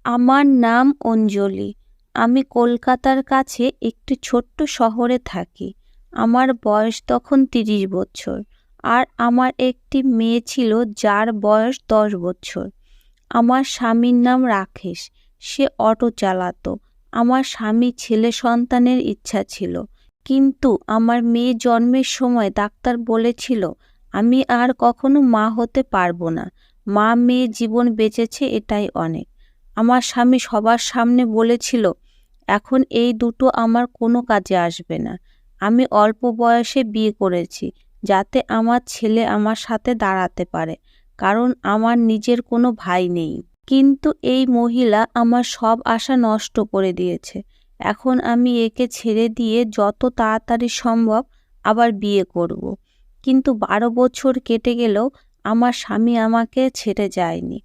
আমার নাম অঞ্জলি। আমি কলকাতার কাছে একটি ছোট্ট শহরে থাকি। আমার বয়স তখন ৩০ বছর। আর আমার একটি মেয়ে ছিল যার বয়স ১০ বছর। আমার স্বামীর নাম রাকেশ। সে অটো চালাতো। আমার স্বামী ছেলে সন্তানের ইচ্ছা ছিল। কিন্তু আমার মেয়ে জন্মের সময় ডাক্তার বলেছিল আমি আর কখনো মা হতে পারবো না। মা মেয়ে জীবন বেঁচেছে এটাই অনেক। আমার স্বামী সবার সামনে বলেছিল এখন এই দুটো আমার কোনো কাজে আসবে না। আমি অল্প বয়সে বিয়ে করেছি যাতে আমার ছেলে আমার সাথে দাঁড়াতে পারে, কারণ আমার নিজের কোনো ভাই নেই। কিন্তু এই মহিলা আমার সব আশা নষ্ট করে দিয়েছে। এখন আমি একে ছেড়ে দিয়ে যত তাড়াতাড়ি সম্ভব আবার বিয়ে করব। কিন্তু ১২ বছর কেটে গেলেও আমার স্বামী আমাকে ছেড়ে যায়নি।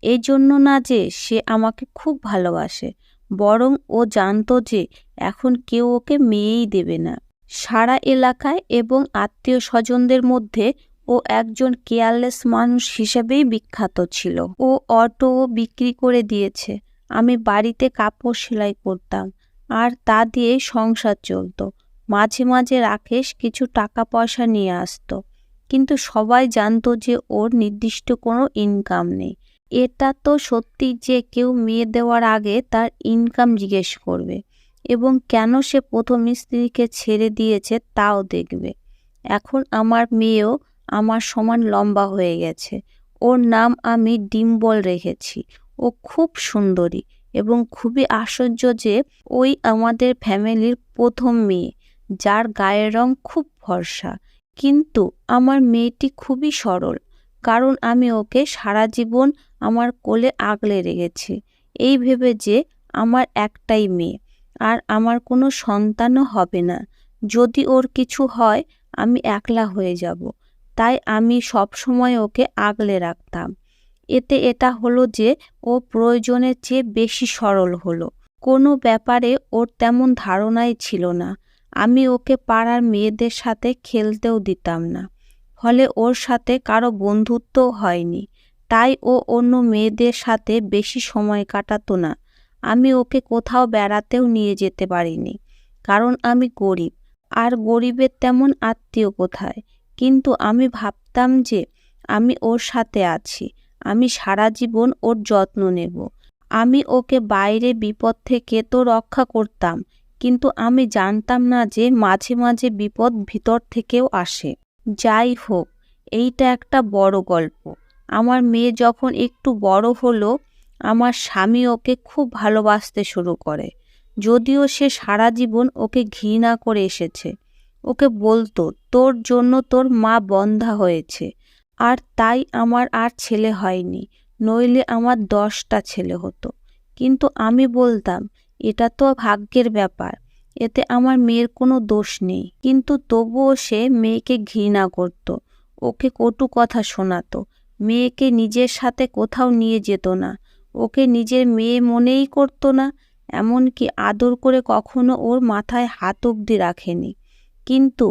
এই জন্য না যে সে আমাকে খুব ভালোবাসে, বরং ও জানতো যে এখন কেউ ওকে মেয়েই দেবে না। সারা এলাকায় এবং আত্মীয় স্বজনদের মধ্যে ও একজন কেয়ারলেস মানুষ হিসেবেই বিখ্যাত ছিল। ও অটো বিক্রি করে দিয়েছে। আমি বাড়িতে কাপড় সেলাই করতাম আর তা দিয়ে সংসার চলতো। মাঝে মাঝে রাকেশ কিছু টাকা পয়সা নিয়ে আসতো, কিন্তু সবাই জানতো যে ওর নির্দিষ্ট কোনো ইনকাম নেই। এটা তো সত্যি যে কেউ মেয়ে দেওয়ার আগে তার ইনকাম জিজ্ঞেস করবে এবং কেন সে প্রথম স্ত্রীকে ছেড়ে দিয়েছে তাও দেখবে। এখন আমার মেয়েও আমার সমান লম্বা হয়ে গেছে। ওর নাম আমি ডিম্বল রেখেছি। ও খুব সুন্দরী এবং খুবই আশ্চর্য যে ওই আমাদের ফ্যামিলির প্রথম মেয়ে যার গায়ের রং খুব ফর্সা। কিন্তু আমার মেয়েটি খুবই সরল, কারণ আমি ওকে সারা জীবন আমার কোলে আগলে রেখেছি, এই ভেবে যে আমার একটাই মেয়ে আর আমার কোনো সন্তানও হবে না। যদি ওর কিছু হয় আমি একলা হয়ে যাব। তাই আমি সবসময় ওকে আগলে রাখতাম। এতে এটা হলো যে ও প্রয়োজনের চেয়ে বেশি সরল হলো। কোনো ব্যাপারে ওর তেমন ধারণাই ছিল না। আমি ওকে পাড়ার মেয়েদের সাথে খেলতেও দিতাম না। ফলে ওর সাথে কারো বন্ধুত্বও হয়নি। তাই ও অন্য মেয়েদের সাথে বেশি সময় কাটাতো না। আমি ওকে কোথাও বেড়াতেও নিয়ে যেতে পারিনি, কারণ আমি গরিব, আর গরিবের তেমন আত্মীয় কোথায়। কিন্তু আমি ভাবতাম যে আমি ওর সাথে আছি, আমি সারা জীবন ওর যত্ন নেব। আমি ওকে বাইরে বিপদ থেকে তো রক্ষা করতাম, কিন্তু আমি জানতাম না যে মাঝে মাঝে বিপদ ভিতর থেকেও আসে। যাই হোক, এইটা একটা বড় গল্প। আমার মেয়ে যখন একটু বড় হলো, আমার স্বামী ওকে খুব ভালোবাসতে শুরু করে, যদিও সে সারা জীবন ওকে ঘৃণা করে এসেছে। ওকে বলতো তোর জন্য তোর মা বন্ধ্যা হয়েছে, আর তাই আমার আর ছেলে হয়নি, নইলে আমার 10টা ছেলে হতো। কিন্তু আমি বলতাম এটা তো ভাগ্যের ব্যাপার, এতে আমার মেয়ের কোনো দোষ নেই। কিন্তু তবুও সে মেয়েকে ঘৃণা করত, ওকে কটু কথা শোনাতো, মেয়েকে নিজের সাথে কোথাও নিয়ে যেত না, ওকে নিজের মেয়ে মনেই করতো না। এমনকি আদর করে কখনো ওর মাথায় হাত অবধি রাখেনি। কিন্তু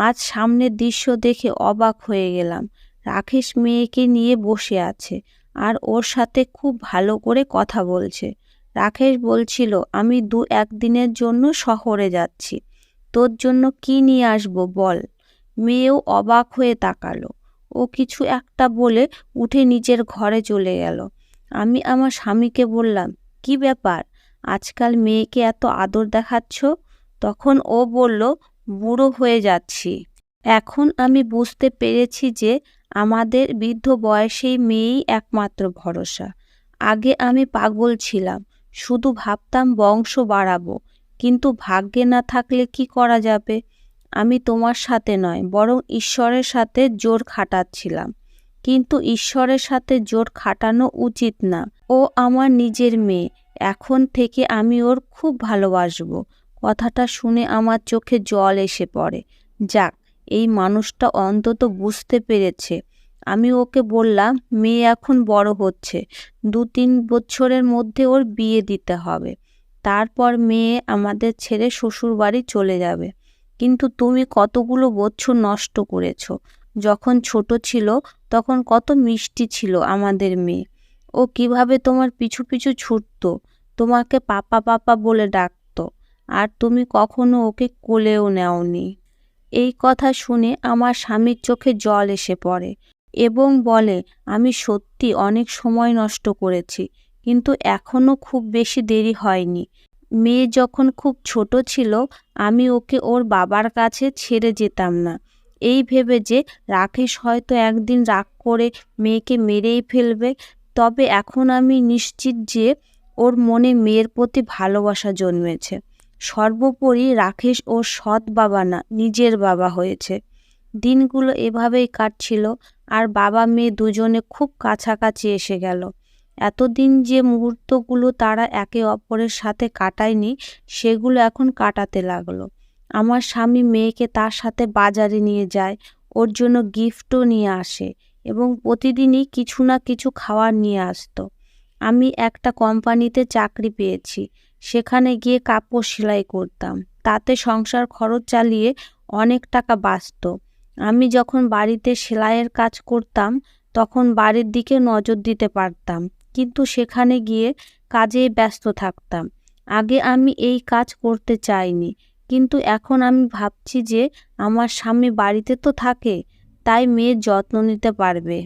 আজ সামনের দৃশ্য দেখে অবাক হয়ে গেলাম। রাকেশ মেয়েকে নিয়ে বসে আছে আর ওর সাথে খুব ভালো করে কথা বলছে। রাকেশ বলছিল আমি ২-১ দিনের জন্য শহরে যাচ্ছি, তোর জন্য কি নিয়ে আসবো বল। মেয়েও অবাক হয়ে তাকালো। ও কিছু একটা বলে উঠে নিজের ঘরে চলে গেল। আমি আমার স্বামীকে বললাম, কি ব্যাপার, আজকাল মেয়েকে এত আদর দেখাচ্ছ? তখন ও বলল, বুড়ো হয়ে যাচ্ছি। এখন আমি বুঝতে পেরেছি যে আমাদের বৃদ্ধ বয়সেই মেয়েই একমাত্র ভরসা। আগে আমি পাগল ছিলাম, শুধু ভাবতাম বংশ বাড়াবো, কিন্তু ভাগ্যে না থাকলে কি করা যাবে। আমি তোমার সাথে নয়, বরং ঈশ্বরের সাথে জোর খাটাচ্ছিলাম। কিন্তু ঈশ্বরের সাথে জোর খাটানো উচিত না। ও আমার নিজের মেয়ে, এখন থেকে আমি ওর খুব ভালোবাসবো। কথাটা শুনে আমার চোখে জল এসে পড়ে। যাক, এই মানুষটা অন্তত বুঝতে পেরেছে। আমি ওকে বললাম মেয়ে এখন বড় হচ্ছে, ২-৩ বছরের মধ্যে ওর বিয়ে দিতে হবে। তারপর মেয়ে আমাদের ছেড়ে শ্বশুরবাড়ি চলে যাবে। কিন্তু তুমি কতগুলো বছর নষ্ট করেছো। যখন ছোট ছিল তখন কত মিষ্টি ছিল আমাদের মেয়ে। ও কিভাবে তোমার পিছু পিছু ছুটতো, তোমাকে পাপা পাপা বলে ডাকতো, আর তুমি কখনো ওকে কোলেও নেওনি। এই কথা শুনে আমার স্বামীর চোখে জল এসে পড়ে এবং বলে, আমি সত্যি অনেক সময় নষ্ট করেছি, কিন্তু এখনো খুব বেশি দেরি হয়নি। মেয়ে যখন খুব ছোট ছিল, আমি ওকে ওর বাবার কাছে ছেড়ে যেতাম না, এই ভেবে যে রাকেশ হয়তো একদিন রাগ করে মেয়েকে মেরেই ফেলবে। তবে এখন আমি নিশ্চিত যে ওর মনে মেয়ের প্রতি ভালোবাসা জন্মেছে। সর্বোপরি রাকেশ ওর সৎ বাবা না, নিজের বাবা হয়েছে। দিনগুলো এভাবেই কাটছিল, আর বাবা মেয়ে দুজনে খুব কাছাকাছি এসে গেল। এতদিন যে মুহূর্তগুলো তারা একে অপরের সাথে কাটায়নি, সেগুলো এখন কাটাতে লাগলো। আমার স্বামী মেয়েকে তার সাথে বাজারে নিয়ে যায়, ওর জন্য গিফটও নিয়ে আসে এবং প্রতিদিনই কিছু না কিছু খাবার নিয়ে আসতো। আমি একটা কোম্পানিতে চাকরি পেয়েছি, সেখানে গিয়ে কাপড় সেলাই করতাম, তাতে সংসার খরচ চালিয়ে অনেক টাকা বাঁচত। আমি যখন বাড়িতে সেলাইয়ের কাজ করতাম, তখন বাড়ির দিকে নজর দিতে পারতাম, কিন্তু সেখানে গিয়ে কাজেই ব্যস্ত থাকতাম। আগে আমি এই কাজ করতে চাইনি, কিন্তু এখন আমি ভাবছি যে আমার স্বামী বাড়িতে তো থাকে, তাই মেয়ের যত্ন নিতে পারবে।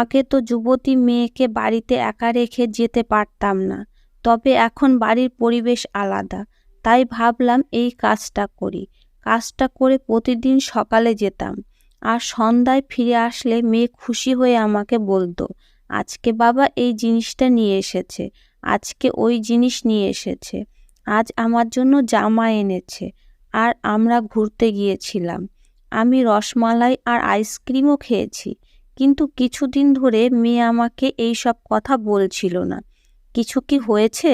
আগে তো যুবতী মেয়েকে বাড়িতে একা রেখে যেতে পারতাম না, তবে এখন বাড়ির পরিবেশ আলাদা, তাই ভাবলাম এই কাজটা করি। কাজটা করে প্রতিদিন সকালে যেতাম, আর সন্ধ্যায় ফিরে আসলে মেয়ে খুশি হয়ে আমাকে বলতো, আজকে বাবা এই জিনিসটা নিয়ে এসেছে, আজকে ওই জিনিস নিয়ে এসেছে, আজ আমার জন্য জামা এনেছে। আর আমরা ঘুরতে গিয়েছিলাম, আমি রসমালাই আর আইসক্রিমও খেয়েছি। কিন্তু কিছুদিন ধরে মেয়ে আমাকে এই সব কথা বলছিল না। কিছু কি হয়েছে?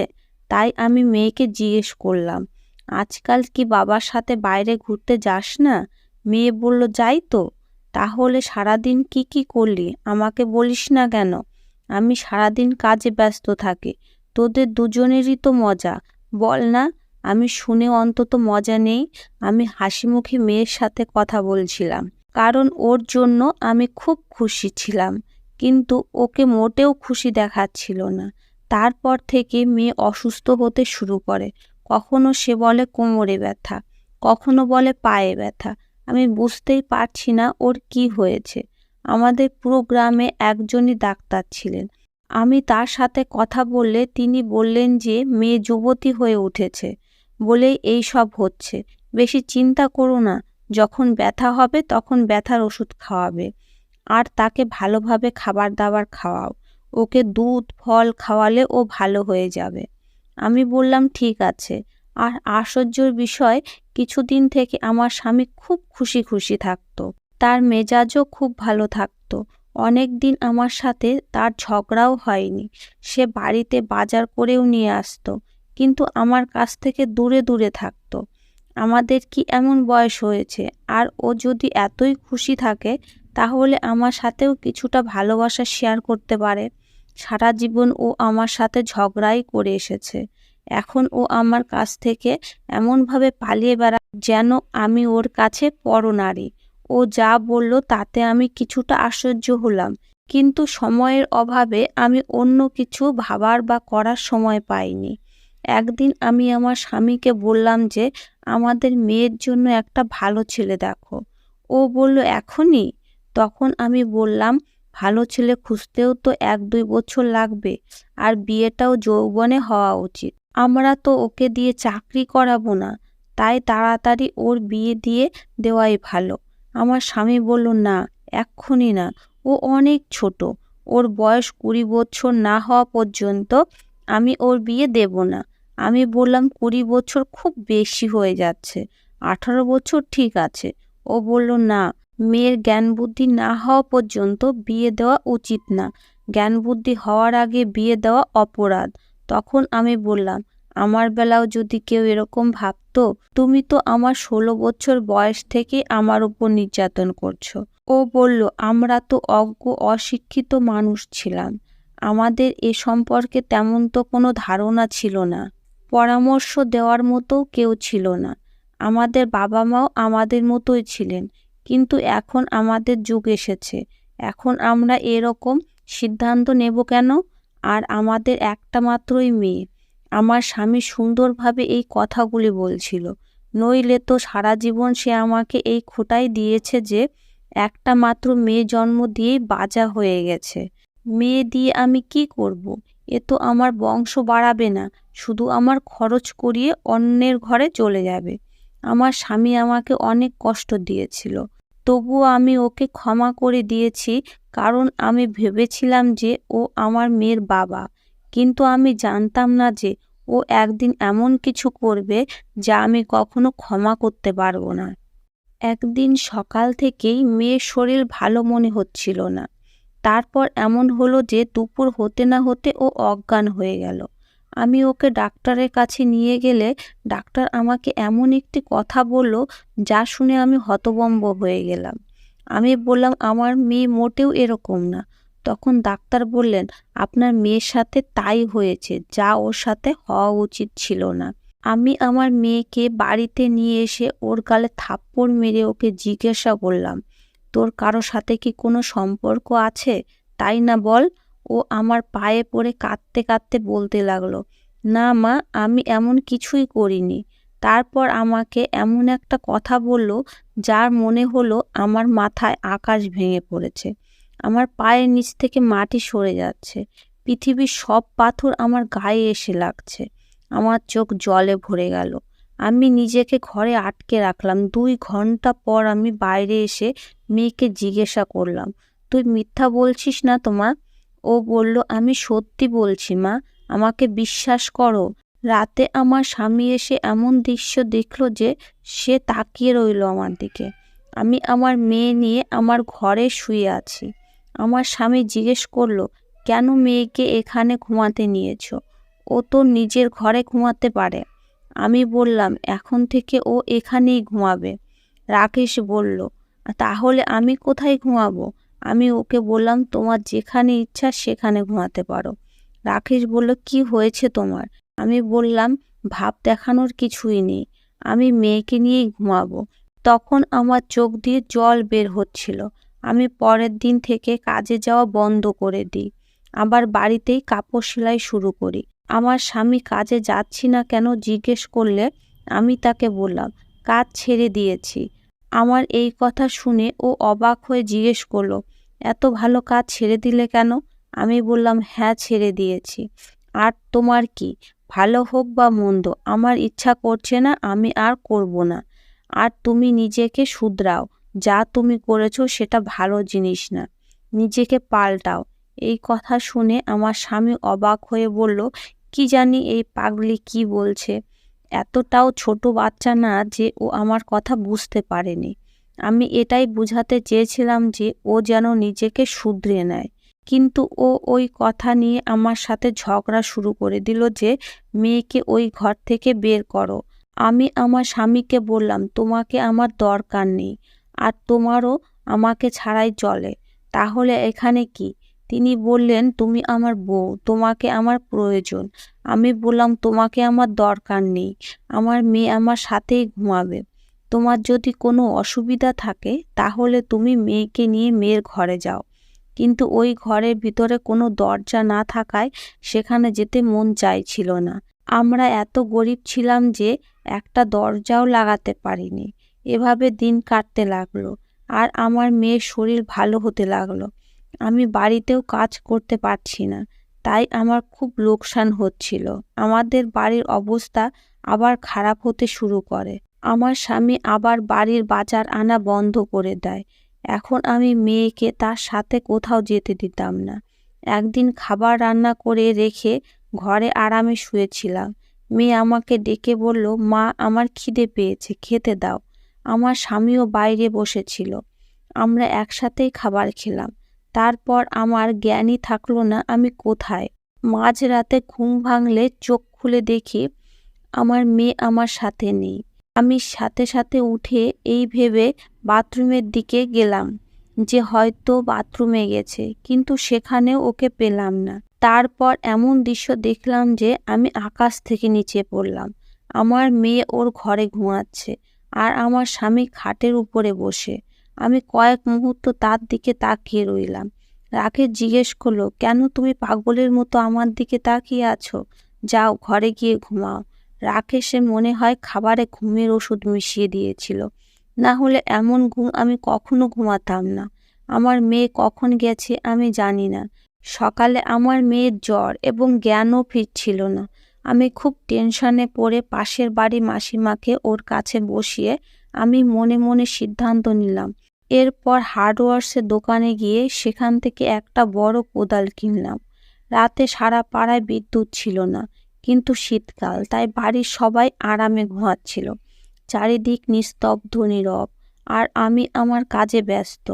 তাই আমি মেয়েকে জিজ্ঞেস করলাম, আজকাল কি বাবার সাথে বাইরে ঘুরতে যাস না? মেয়ে বলল, যাই তো। তাহলে সারাদিন কি কি করলি আমাকে বলিস না কেন? আমি সারাদিন কাজে ব্যস্ত থাকি, তোদের দুজনেরই তো মজা, বল না। আমি শুনে অন্তত মজা নেই। আমি হাসিমুখে মেয়ের সাথে কথা বলছিলাম, কারণ ওর জন্য আমি খুব খুশি ছিলাম, কিন্তু ওকে মোটেও খুশি দেখাচ্ছিল না। তারপর থেকে মেয়ে অসুস্থ হতে শুরু করে। কখনো সে বলে কোমরে ব্যথা, কখনো বলে পায়ে ব্যথা। আমি বুঝতেই পারছি না ওর কি হয়েছে। আমাদের পুরো গ্রামে একজনই ডাক্তার ছিলেন। আমি তার সাথে কথা বললে তিনি বললেন যে মেয়ে যুবতী হয়ে উঠেছে বলেই এই সব হচ্ছে। বেশি চিন্তা করো না, যখন ব্যথা হবে তখন ব্যথার ওষুধ খাওয়াবে, আর তাকে ভালোভাবে খাবার দাবার খাওয়াও। ওকে দুধ ফল খাওয়ালে ও ভালো হয়ে যাবে। আমি বললাম, ঠিক আছে। আর আশ্চর্যের বিষয়, কিছুদিন থেকে আমার স্বামী খুব খুশি খুশি থাকতো, তার মেজাজও খুব ভালো থাকতো। অনেক দিন আমার সাথে তার ঝগড়াও হয়নি। সে বাড়িতে বাজার করেও নিয়ে আসতো, কিন্তু আমার কাছ থেকে দূরে দূরে থাকতো। আমাদের কি এমন বয়স হয়েছে, আর ও যদি এতই খুশি থাকে, তাহলে আমার সাথেও কিছুটা ভালোবাসা শেয়ার করতে পারে। সারা জীবন ও আমার সাথে ঝগড়াই করে এসেছে। এখন ও আমার কাছ থেকে এমনভাবে পালিয়ে বেড়ায় যেন আমি ওর কাছে পরনারী। ও যা বলল তাতে আমি কিছুটা আশ্চর্য হলাম, কিন্তু সময়ের অভাবে আমি অন্য কিছু ভাবার বা করার সময় পাইনি। একদিন আমি আমার স্বামীকে বললাম যে আমাদের মেয়ের জন্য একটা ভালো ছেলে দেখো। ও বলল, এখনই? তখন আমি বললাম, ভালো ছেলে খুঁজতেও তো 1-2 বছর লাগবে, আর বিয়েটাও যৌবনে হওয়া উচিত। আমরা তো ওকে দিয়ে চাকরি করাবো না, তাই তাড়াতাড়ি ওর বিয়ে দিয়ে দেওয়াই ভালো। আমার স্বামী বলল, না, এক্ষুনি না, ও অনেক ছোট, ওর বয়স 20 বছর না হওয়া পর্যন্ত আমি ওর বিয়ে দেব না। আমি বললাম, 20 বছর খুব বেশি হয়ে যাচ্ছে, 18 বছর ঠিক আছে। ও বলল, না, মেয়ের জ্ঞান বুদ্ধি না হওয়া পর্যন্ত বিয়ে দেওয়া উচিত না, জ্ঞান বুদ্ধি হওয়ার আগে বিয়ে দেওয়া অপরাধ। তখন আমি বললাম, আমার বেলাও যদি কেউ এরকম ভাবতো। তুমি তো আমার 16 বছর বয়স থেকে আমার উপর নির্যাতন করছো। ও বলল, আমরা তো অজ্ঞ অশিক্ষিত মানুষ ছিলাম, আমাদের এ সম্পর্কে তেমন তো কোনো ধারণা ছিল না, পরামর্শ দেওয়ার মতো কেউ ছিল না। আমাদের বাবা মাও আমাদের মতোই ছিলেন, কিন্তু এখন আমাদের যুগ এসেছে, এখন আমরা এরকম সিদ্ধান্ত নেব কেন? আর আমাদের একটা মাত্রই মেয়ে। আমার স্বামী সুন্দরভাবে এই কথাগুলি বলছিল। নইলে তো সারা জীবন সে আমাকে এই খোঁটাই দিয়েছে যে একটা মাত্র মেয়ে জন্ম দিয়েই বাঁচা হয়ে গেছে। মেয়ে দিয়ে আমি কি করব? এ তো আমার বংশ বাড়াবে না, শুধু আমার খরচ করিয়ে অন্যের ঘরে চলে যাবে। আমার স্বামী আমাকে অনেক কষ্ট দিয়েছিল, তবুও আমি ওকে ক্ষমা করে দিয়েছি, কারণ আমি ভেবেছিলাম যে ও আমার মেয়ের বাবা। কিন্তু আমি জানতাম না যে ও একদিন এমন কিছু করবে যা আমি কখনো ক্ষমা করতে পারবো না। একদিন সকাল থেকেই মেয়ের শরীর ভালো মনে হচ্ছিল না। তারপর এমন হলো যে দুপুর হতে না হতে ও অজ্ঞান হয়ে গেল। আমি ওকে ডাক্তারের কাছে নিয়ে গেলে ডাক্তার আমাকে এমন একটি কথা বলল যা শুনে আমি হতভম্ব হয়ে গেলাম। আমি বললাম, আমার মেয়ে মোটেও এরকম না। তখন ডাক্তার বললেন, আপনার মেয়ের সাথে তাই হয়েছে যা ওর সাথে হওয়া উচিত ছিল না। আমি আমার মেয়েকে বাড়িতে নিয়ে এসে ওর গালে থাপ্পড় মেরে ওকে জিজ্ঞাসা করলাম, তোর কারো সাথে কি কোনো সম্পর্ক আছে? তাই না বল? ও আমার পায়ে পড়ে কাঁদতে কাঁদতে বলতে লাগলো, না মা, আমি এমন কিছুই করিনি। তারপর আমাকে এমন একটা কথা বলল যার মনে হলো আমার মাথায় আকাশ ভেঙে পড়েছে। আমার পায়ের নিচ থেকে মাটি সরে যাচ্ছে। পৃথিবীর সব পাথর আমার গায়ে এসে লাগছে। আমার চোখ জলে ভরে গেল। আমি নিজেকে ঘরে আটকে রাখলাম। 2 ঘন্টা পর আমি বাইরে এসে মেয়েকে জিজ্ঞাসা করলাম, তুই মিথ্যা বলছিস না তো মা? ও বলল, আমি সত্যি বলছি মা, আমাকে বিশ্বাস করো। রাতে আমার স্বামী এসে এমন দৃশ্য দেখল যে সে তাকিয়ে রইল আমার দিকে। আমি আমার মেয়ে নিয়ে আমার ঘরে শুয়ে আছি। আমার স্বামী জিজ্ঞেস করলো, কেন মেয়েকে এখানে ঘুমাতে নিয়েছো? ও তো নিজের ঘরে ঘুমাতে পারে। আমি বললাম, এখন থেকে ও এখানেই ঘুমাবে। রাকেশ বলল, তাহলে আমি কোথায় ঘুমাবো? আমি ওকে বললাম, তোমার যেখানে ইচ্ছা সেখানে ঘুমাতে পারো। রাকেশ বলল, কি হয়েছে তোমার? আমি বললাম, ভাব দেখানোর কিছুই নেই, আমি মেয়েকে নিয়েই ঘুমাবো। তখন আমার চোখ দিয়ে জল বের হচ্ছিল। আমি পরের দিন থেকে কাজে যাওয়া বন্ধ করে দিই। আবার বাড়িতেই কাপড় সেলাই শুরু করি। আমার স্বামী কাজে যাচ্ছি না কেন জিজ্ঞেস করলে আমি তাকে বললাম, কাজ ছেড়ে দিয়েছি। আমার এই কথা শুনে ও অবাক হয়ে জিজ্ঞেস করলো, এত ভালো কাজ ছেড়ে দিলে কেন? আমি বললাম, হ্যাঁ, ছেড়ে দিয়েছি। আর তোমার কি? ভালো হোক বা মন্দ, আমার ইচ্ছা করছে না, আমি আর করব না। আর তুমি নিজেকে শুধরাও। যা তুমি করেছো সেটা ভালো জিনিস না। নিজেকে পাল্টাও। এই কথা শুনে আমার স্বামী অবাক হয়ে বলল, কি জানি এই পাগলি কি বলছে। এতটাও ছোট বাচ্চা না যে ও আমার কথা বুঝতে পারেনি। আমি এটাই বুঝাতে চেয়েছিলাম যে ও যেন নিজেকে শুধরে নেয়। কিন্তু ও ওই কথা নিয়ে আমার সাথে ঝগড়া শুরু করে দিল যে মেয়েকে ওই ঘর থেকে বের করো। আমি আমার স্বামীকে বললাম, তোমাকে আমার দরকার নেই, আর তোমারও আমাকে ছাড়াই চলে। তাহলে এখানে কি? তিনি বললেন, তুমি আমার বউ, তোমাকে আমার প্রয়োজন। আমি বললাম, তোমাকে আমার দরকার নেই, আমার মেয়ে আমার সাথেই ঘুমাবে। তোমার যদি কোনো অসুবিধা থাকে তাহলে তুমি মেয়েকে নিয়ে মেয়ের ঘরে যাও। কিন্তু ওই ঘরের ভিতরে কোনো দরজা না থাকায় সেখানে যেতে মন চাইছিল না। আমরা এত গরিব ছিলাম যে একটা দরজাও লাগাতে পারিনি। এভাবে দিন কাটতে লাগলো, আর আমার মেয়ের শরীর ভালো হতে লাগলো। আমি বাড়িতেও কাজ করতে পারছি না, তাই আমার খুব লোকসান হচ্ছিল। আমাদের বাড়ির অবস্থা আবার খারাপ হতে শুরু করে। আমার স্বামী আবার বাড়ির বাজার আনা বন্ধ করে দেয়। এখন আমি মেয়েকে তার সাথে কোথাও যেতে দিতাম না। একদিন খাবার রান্না করে রেখে ঘরে আরামে শুয়েছিলাম। মেয়ে আমাকে ডেকে বলল, মা, আমার খিদে পেয়েছে, খেতে দাও। আমার স্বামীও বাইরে বসেছিল। আমরা একসাথেই খাবার খেলাম। তারপর আমার জ্ঞানই থাকলো না আমি কোথায়। মাঝরাতে ঘুম ভাঙলে চোখ খুলে দেখি আমার মেয়ে আমার সাথে নেই। আমি সাথে সাথে উঠে এই ভেবে বাথরুমের দিকে গেলাম যে হয়তো বাথরুমে গেছে, কিন্তু সেখানেও ওকে পেলাম না। তারপর এমন দৃশ্য দেখলাম যে আমি আকাশ থেকে নিচে পড়লাম। আমার মেয়ে ওর ঘরে ঘুমাচ্ছে, আর আমার স্বামী খাটের উপরে বসে। আমি কয়েক মুহূর্ত তার দিকে তাকিয়ে রইলাম। রাকেশ জিজ্ঞেস করলো, কেন তুমি পাগলের মতো আমার দিকে তাকিয়ে আছো? যাও ঘরে গিয়ে ঘুমাও। রাকেশের মনে হয় খাবারে ঘুমের ওষুধ মিশিয়ে দিয়েছিল, না হলে এমন ঘুম আমি কখনো ঘুমাতাম না। আমার মেয়ে কখন গেছে আমি জানি না। সকালে আমার মেয়ের জ্বর এবং জ্ঞানও ফিরছিল না। আমি খুব টেনশনে পড়ে পাশের বাড়ি মাসিমাকে ওর কাছে বসিয়ে আমি মনে মনে সিদ্ধান্ত নিলাম। এরপর হার্ডওয়্যার্সের দোকানে গিয়ে সেখান থেকে একটা বড় কোদাল কিনলাম। রাতে সারা পাড়ায় বিদ্যুৎ ছিল না, কিন্তু শীতকাল, তাই বাড়ির সবাই আরামে ঘুমাচ্ছিল। চারিদিক নিস্তব্ধ নীরব, আর আমি আমার কাজে ব্যস্ত।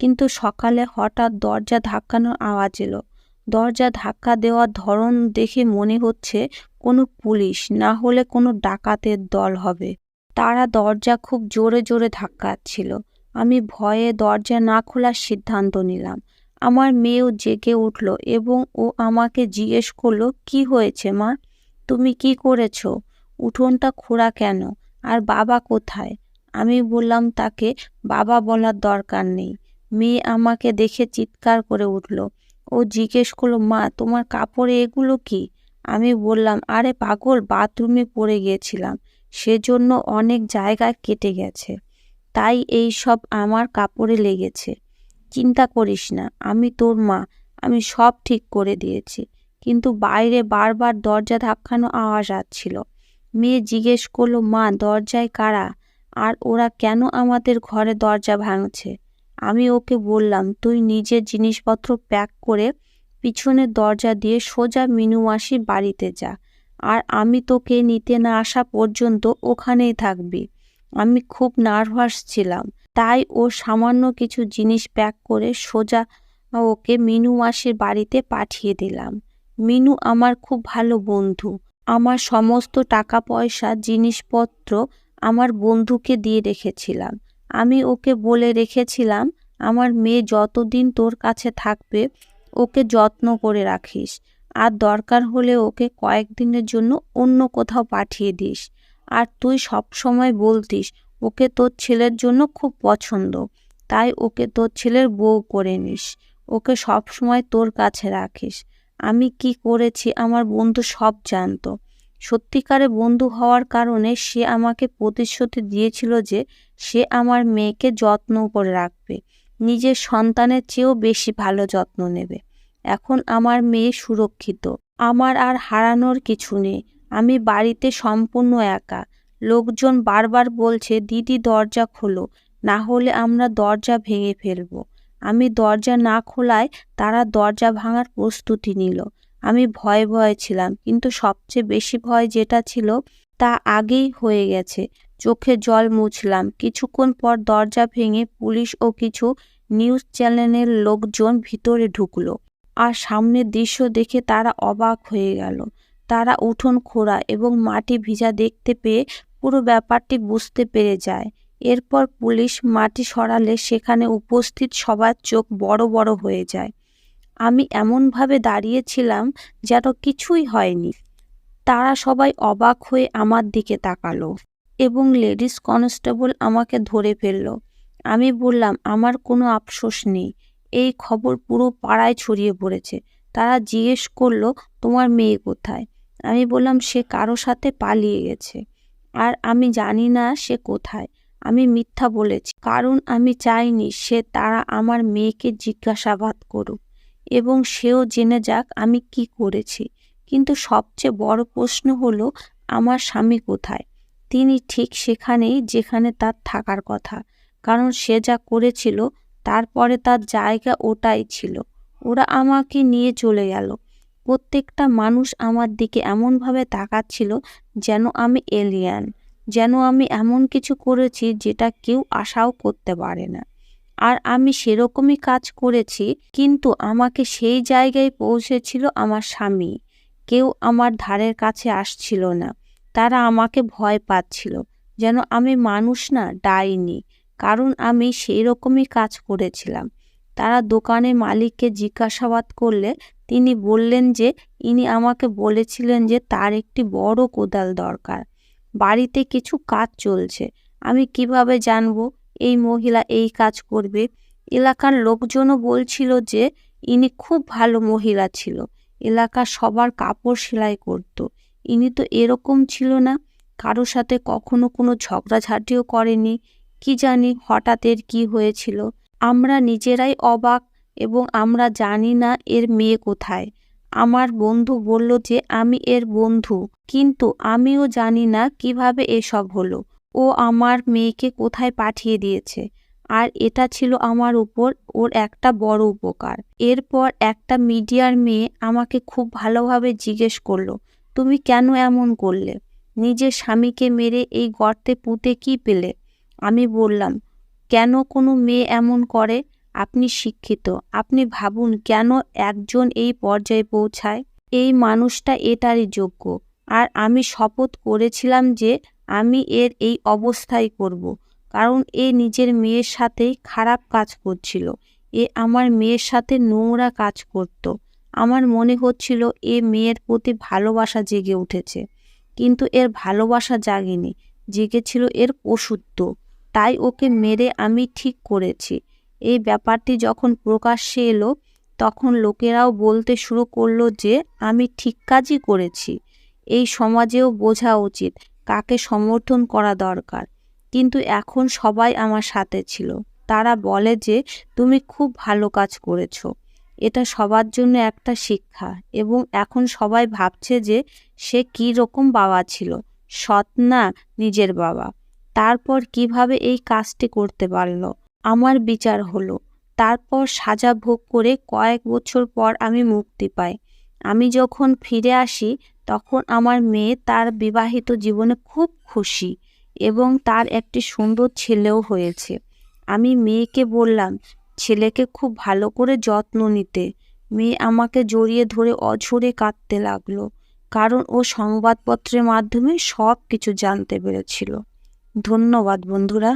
কিন্তু সকালে হঠাৎ দরজা ধাক্কানোর আওয়াজ এলো। দরজা ধাক্কা দেওয়ার ধরন দেখে মনে হচ্ছে কোনো পুলিশ না হলে কোনো ডাকাতের দল হবে। তারা দরজা খুব জোরে জোরে ধাক্কাচ্ছিল। আমি ভয়ে দরজা না খোলার সিদ্ধান্ত নিলাম। আমার মেয়েও জেগে উঠল এবং ও আমাকে জিজ্ঞেস করলো, কি হয়েছে মা? তুমি কি করেছো? উঠোনটা খোঁড়া কেন? আর বাবা কোথায়? আমি বললাম, তাকে বাবা বলার দরকার নেই। মেয়ে আমাকে দেখে চিৎকার করে উঠল। ও জিজ্ঞেস করলো, মা তোমার কাপড়ে এগুলো কি? আমি বললাম, আরে পাগল, বাথরুমে পড়ে গিয়েছিলাম, সেজন্য অনেক জায়গায় কেটে গেছে, তাই এই সব আমার কাপড়ে লেগেছে। চিন্তা করিস না, আমি তোর মা, আমি সব ঠিক করে দিয়েছি। কিন্তু বাইরে বারবার দরজা ধাক্কানো আওয়াজ আসছিল। মেয়ে জিজ্ঞেস করলো, মা দরজায় কারা? আর ওরা কেন আমাদের ঘরে দরজা ভাঙছে? আমি ওকে বললাম, তুই নিজের জিনিসপত্র প্যাক করে পিছনের দরজা দিয়ে সোজা মিনু মাসির বাড়িতে যা, আর আমি তোকে নিতে না আসা পর্যন্ত ওখানেই থাকবি। আমি খুব নার্ভাস ছিলাম, তাই ও সামান্য কিছু জিনিস প্যাক করে সোজা ওকে মিনু মাসির বাড়িতে পাঠিয়ে দিলাম। মিনু আমার খুব ভালো বন্ধু। আমার সমস্ত টাকা পয়সা জিনিসপত্র আমার বন্ধুকে দিয়ে রেখেছিলাম। আমি ওকে বলে রেখেছিলাম, আমার মেয়ে যতদিন তোর কাছে থাকবে ওকে যত্ন করে রাখিস, আর দরকার হলে ওকে কয়েকদিনের জন্য অন্য কোথাও পাঠিয়ে দিস। আর তুই সব সময় বলতিস ওকে তোর ছেলের জন্য খুব পছন্দ, তাই ওকে তোর ছেলের বউ করে নিস, ওকে সব সময় তোর কাছে রাখিস। আমি কি করেছি আমার বন্ধু সব জানতো। সত্যিকারে বন্ধু হওয়ার কারণে সে আমাকে প্রতিশ্রুতি দিয়েছিল যে সে আমার মেয়েকে যত্ন করে রাখবে, নিজের সন্তানের চেয়েও বেশি ভালো যত্ন নেবে। এখন আমার মেয়ে সুরক্ষিত, আমার আর হারানোর কিছু নেই। আমি বাড়িতে সম্পূর্ণ একা। লোকজন বারবার বলছে, দিদি দরজা খোলো, না হলে আমরা দরজা ভেঙে ফেলবো। আমি দরজা না খোলায় তারা দরজা ভাঙার প্রস্তুতি নিল। আমি ভয়ে ভয়ে ছিলাম, কিন্তু সবচেয়ে বেশি ভয় যেটা ছিল তা আগেই হয়ে গেছে। চোখে জল মুছলাম। কিছুক্ষণ পর দরজা ভেঙে পুলিশ ও কিছু নিউজ চ্যানেলের লোকজন ভিতরে ঢুকলো, আর সামনের দৃশ্য দেখে তারা অবাক হয়ে গেল। তারা উঠোন খোঁড়া এবং মাটি ভিজা দেখতে পেয়ে পুরো ব্যাপারটি বুঝতে পেরে যায়। এরপর পুলিশ মাটি সরালে সেখানে উপস্থিত সবার চোখ বড় বড় হয়ে যায়। আমি এমনভাবে দাঁড়িয়েছিলাম যেন কিছুই হয়নি। তারা সবাই অবাক হয়ে আমার দিকে তাকালো এবং লেডিস কনস্টেবল আমাকে ধরে ফেলল। আমি বললাম, আমার কোনো আফসোস নেই, এই খবর পুরো পাড়ায় ছড়িয়ে পড়েছে। তারা জিজ্ঞেস করলো, তোমার মেয়ে কোথায়? আমি বললাম, সে কারো সাথে পালিয়ে গেছে, আর আমি জানি না সে কোথায়। আমি মিথ্যা বলেছি, কারণ আমি চাইনি তারা আমার মেয়েকে জিজ্ঞাসাবাদ করুক এবং সেও জেনে যাক আমি কি করেছি। কিন্তু সবচেয়ে বড় প্রশ্ন হলো, আমার স্বামী কোথায়? তিনি ঠিক সেখানেই যেখানে তার থাকার কথা, কারণ সে যা করেছিল তারপরে তার জায়গা ওটাই ছিল। ওরা আমাকে নিয়ে চলে গেল। প্রত্যেকটা মানুষ আমার দিকে এমনভাবে তাকাচ্ছিল যেন আমি এলিয়ান, যেন আমি এমন কিছু করেছি যেটা কেউ আশাও করতে পারে না। আর আমি সেরকমই কাজ করেছি, কিন্তু আমাকে সেই জায়গায় পৌঁছেছিল আমার স্বামী। কেউ আমার ধারের কাছে আসছিল না। তারা আমাকে ভয় পাচ্ছিল, যেন আমি মানুষ না, ডাইনি, কারণ আমি সেই রকমই কাজ করেছিলাম। তারা দোকানের মালিককে জিজ্ঞাসাবাদ করলে তিনি বললেন যে ইনি আমাকে বলেছিলেন যে তার একটি বড় কোদাল দরকার, বাড়িতে কিছু কাজ চলছে। আমি কিভাবে জানবো এই মহিলা এই কাজ করবে? এলাকার লোকজনও বলছিল যে ইনি খুব ভালো মহিলা ছিল, এলাকার সবার কাপড় সেলাই করত। ইনি তো এরকম ছিল না, কারো সাথে কখনো কোনো ঝগড়াঝাটিও করেনি। কি জানি হঠাৎ এর কি হয়েছিল। আমরা নিজেরাই অবাক এবং আমরা জানি না এর মেয়ে কোথায়। আমার বন্ধু বলল যে আমি এর বন্ধু, কিন্তু আমিও জানি না কিভাবে এসব হলো। ও আমার মেয়েকে কোথায় পাঠিয়ে দিয়েছে, আর এটা ছিল আমার উপর ওর একটা বড় উপকার। এরপর একটা মিডিয়ার মেয়ে আমাকে খুব ভালোভাবে জিজ্ঞেস করলো, তুমি কেন এমন করলে? নিজের স্বামীকে মেরে এই গর্তে পুঁতে কি পেলে? আমি বললাম, কেন কোনো মেয়ে এমন করে? আপনি শিক্ষিত, আপনি ভাবুন কেন একজন এই পর্যায়ে পৌঁছায়। এই মানুষটা এটারই যোগ্য, আর আমি শপথ করেছিলাম যে আমি এর এই অবস্থাই করব, কারণ এ নিজের মেয়ের সাথেই খারাপ কাজ করছিল। এ আমার মেয়ের সাথে নোংরা কাজ করত। আমার মনে হচ্ছিল এ মেয়ের প্রতি ভালোবাসা জেগে উঠেছে, কিন্তু এর ভালোবাসা জাগেনি, জেগেছিল এর পশুত্ব। তাই ওকে মেরে আমি ঠিক করেছি। এই ব্যাপারটি যখন প্রকাশ্যে এলো, তখন লোকেরাও বলতে শুরু করলো যে আমি ঠিক কাজই করেছি। এই সমাজেও বোঝা উচিত কাকে সমর্থন করা দরকার। কিন্তু এখন সবাই আমার সাথে ছিল। তারা বলে যে তুমি খুব ভালো কাজ করেছো। এটা সবার জন্য একটা শিক্ষা, এবং এখন সবাই ভাবছে যে সে কী রকম বাবা ছিল, সৎ না নিজের বাবা। তারপর কিভাবে এই কাজটি করতে পারল? আমার বিচার হলো। তারপর সাজা ভোগ করে কয়েক বছর পর আমি মুক্তি পাই। আমি যখন ফিরে আসি, তখন আমার মেয়ে তার বিবাহিত জীবনে খুব খুশি, এবং তার একটি সুন্দর ছেলেও হয়েছে। আমি মেয়েকে বললাম ছেলেকে খুব ভালো করে যত্ন নিতে। মেয়ে আমাকে জড়িয়ে ধরে অঝরে কাঁদতে লাগলো, কারণ ও সংবাদপত্রের মাধ্যমে সব কিছু জানতে পেরেছিল। ধন্যবাদ বন্ধুরা।